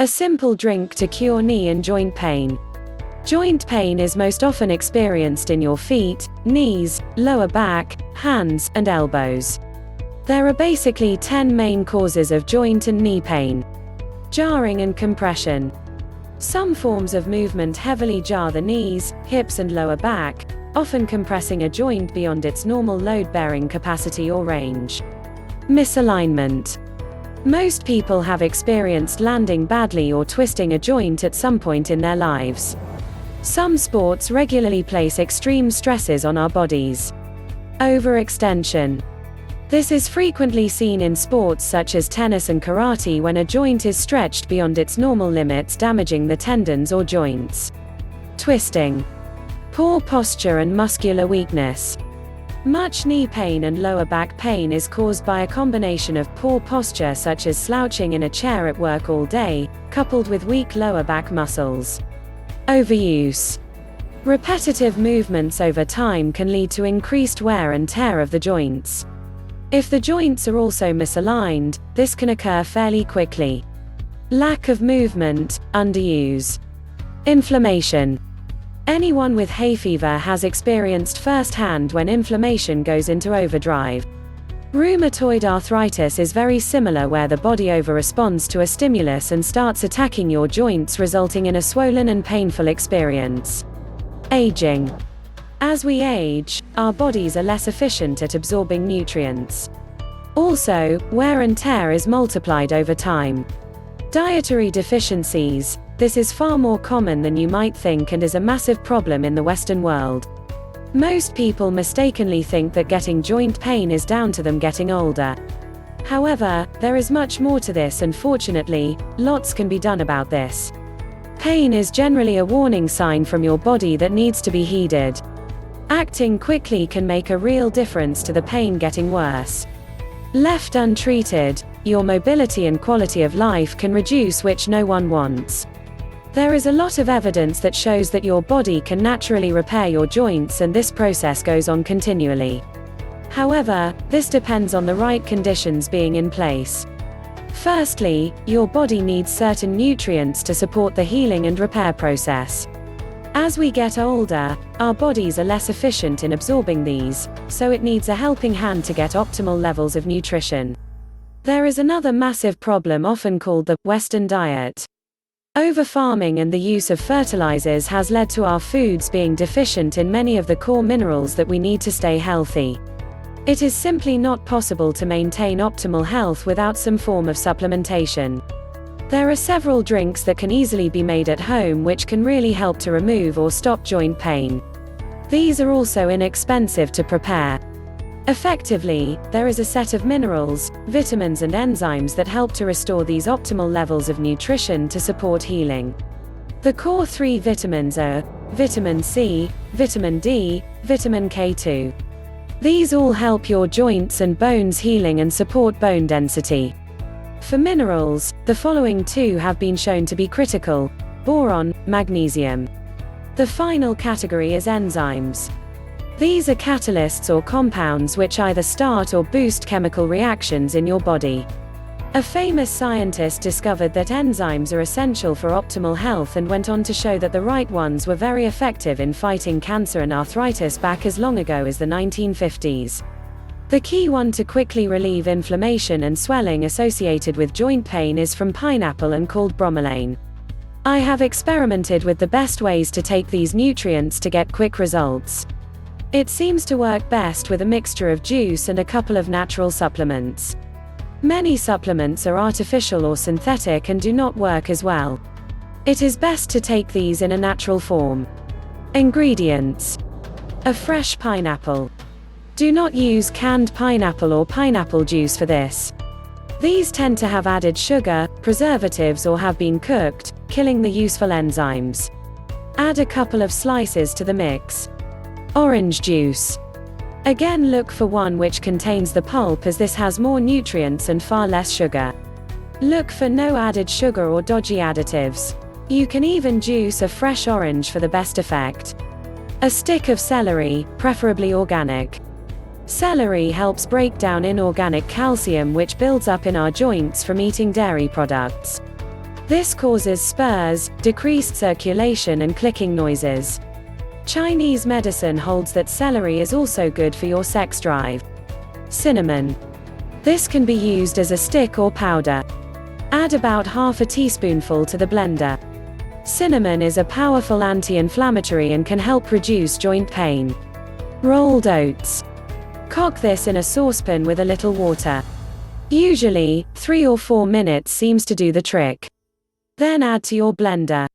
A simple drink to cure knee and joint pain. Joint pain is most often experienced in your feet, knees, lower back, hands, and elbows. There are basically 10 main causes of joint and knee pain. Jarring and compression. Some forms of movement heavily jar the knees, hips, and lower back, often compressing a joint beyond its normal load-bearing capacity or range. Misalignment. Most people have experienced landing badly or twisting a joint at some point in their lives. Some sports regularly place extreme stresses on our bodies. Overextension. This is frequently seen in sports such as tennis and karate when a joint is stretched beyond its normal limits, damaging the tendons or joints. Twisting. Poor posture and muscular weakness. Much knee pain and lower back pain is caused by a combination of poor posture such as slouching in a chair at work all day, coupled with weak lower back muscles. Overuse. Repetitive movements over time can lead to increased wear and tear of the joints. If the joints are also misaligned, this can occur fairly quickly. Lack of movement, underuse. Inflammation. Anyone with hay fever has experienced firsthand when inflammation goes into overdrive. Rheumatoid arthritis is very similar, where the body overresponds to a stimulus and starts attacking your joints, resulting in a swollen and painful experience. Aging. As we age, our bodies are less efficient at absorbing nutrients. Also, wear and tear is multiplied over time. Dietary deficiencies. This is far more common than you might think and is a massive problem in the Western world. Most people mistakenly think that getting joint pain is down to them getting older. However, there is much more to this, and fortunately, lots can be done about this. Pain is generally a warning sign from your body that needs to be heeded. Acting quickly can make a real difference to the pain getting worse. Left untreated, your mobility and quality of life can reduce, which no one wants. There is a lot of evidence that shows that your body can naturally repair your joints, and this process goes on continually. However, this depends on the right conditions being in place. Firstly, your body needs certain nutrients to support the healing and repair process. As we get older, our bodies are less efficient in absorbing these, so it needs a helping hand to get optimal levels of nutrition. There is another massive problem, often called the Western diet. Over-farming and the use of fertilizers has led to our foods being deficient in many of the core minerals that we need to stay healthy. It is simply not possible to maintain optimal health without some form of supplementation. There are several drinks that can easily be made at home which can really help to remove or stop joint pain. These are also inexpensive to prepare. Effectively, there is a set of minerals, vitamins and enzymes that help to restore these optimal levels of nutrition to support healing. The core 3 vitamins are vitamin C, vitamin D, vitamin K2. These all help your joints and bones healing and support bone density. For minerals, the following 2 have been shown to be critical: boron, magnesium. The final category is enzymes. These are catalysts or compounds which either start or boost chemical reactions in your body. A famous scientist discovered that enzymes are essential for optimal health and went on to show that the right ones were very effective in fighting cancer and arthritis back as long ago as the 1950s. The key one to quickly relieve inflammation and swelling associated with joint pain is from pineapple and called Bromelain. I have experimented with the best ways to take these nutrients to get quick results. It seems to work best with a mixture of juice and a couple of natural supplements. Many supplements are artificial or synthetic and do not work as well. It is best to take these in a natural form. Ingredients: a fresh pineapple. Do not use canned pineapple or pineapple juice for this. These tend to have added sugar, preservatives, or have been cooked, killing the useful enzymes. Add a couple of slices to the mix. Orange juice. Again, look for one which contains the pulp, as this has more nutrients and far less sugar. Look for no added sugar or dodgy additives. You can even juice a fresh orange for the best effect. A stick of celery, preferably organic. Celery helps break down inorganic calcium which builds up in our joints from eating dairy products. This causes spurs, decreased circulation and clicking noises. Chinese medicine holds that celery is also good for your sex drive. Cinnamon. This can be used as a stick or powder. Add about half a teaspoonful to the blender. Cinnamon is a powerful anti-inflammatory and can help reduce joint pain. Rolled oats. Cook this in a saucepan with a little water. Usually, 3 or 4 minutes seems to do the trick. Then add to your blender.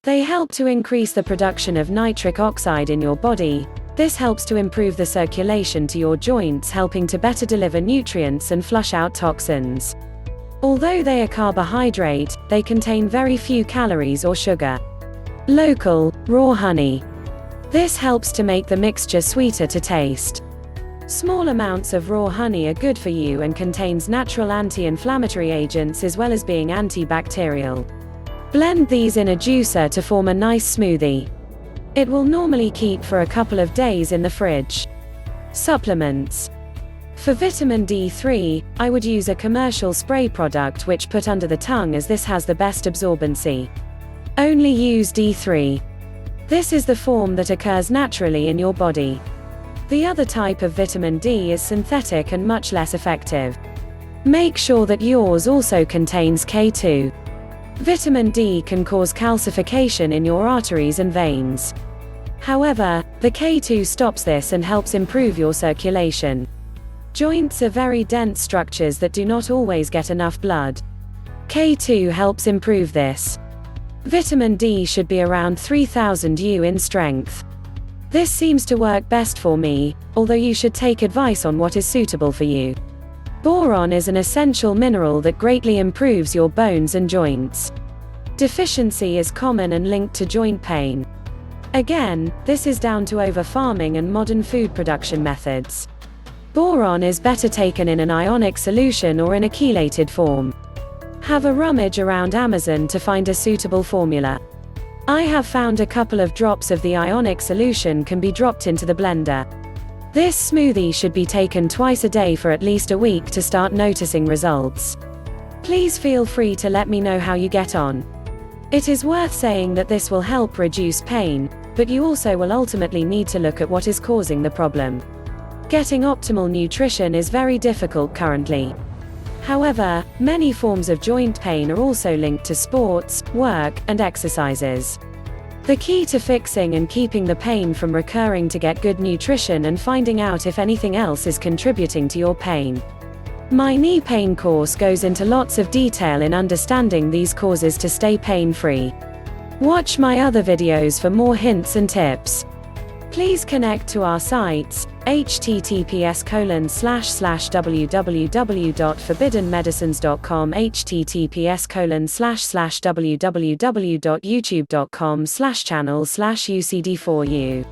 They help to increase the production of nitric oxide in your body. This helps to improve the circulation to your joints, helping to better deliver nutrients and flush out toxins. Although they are carbohydrate, they contain very few calories or sugar. Local, raw honey. This helps to make the mixture sweeter to taste. Small amounts of raw honey are good for you and contains natural anti-inflammatory agents as well as being antibacterial. Blend these in a juicer to form a nice smoothie. It will normally keep for a couple of days in the fridge. Supplements. For vitamin D3, I would use a commercial spray product which put under the tongue, as this has the best absorbency. Only use D3. This is the form that occurs naturally in your body. The other type of vitamin D is synthetic and much less effective. Make sure that yours also contains K2. Vitamin D can cause calcification in your arteries and veins. However, the K2 stops this and helps improve your circulation. Joints are very dense structures that do not always get enough blood. K2 helps improve this. Vitamin D should be around 3000 U in strength. This seems to work best for me, although you should take advice on what is suitable for you. Boron is an essential mineral that greatly improves your bones and joints. Deficiency is common and linked to joint pain. Again, this is down to over-farming and modern food production methods. Boron is better taken in an ionic solution or in a chelated form. Have a rummage around Amazon to find a suitable formula. I have found a couple of drops of the ionic solution can be dropped into the blender. This smoothie should be taken twice a day for at least a week to start noticing results. Please feel free to let me know how you get on. It is worth saying that this will help reduce pain, but you also will ultimately need to look at what is causing the problem. Getting optimal nutrition is very difficult currently. However, many forms of joint pain are also linked to sports, work, and exercises. The key to fixing and keeping the pain from recurring to get good nutrition and finding out if anything else is contributing to your pain. My knee pain course goes into lots of detail in understanding these causes to stay pain-free. Watch my other videos for more hints and tips. Please connect to our sites, https://www.forbiddenmedicines.com, https://www.youtube.com/channel/UCD4U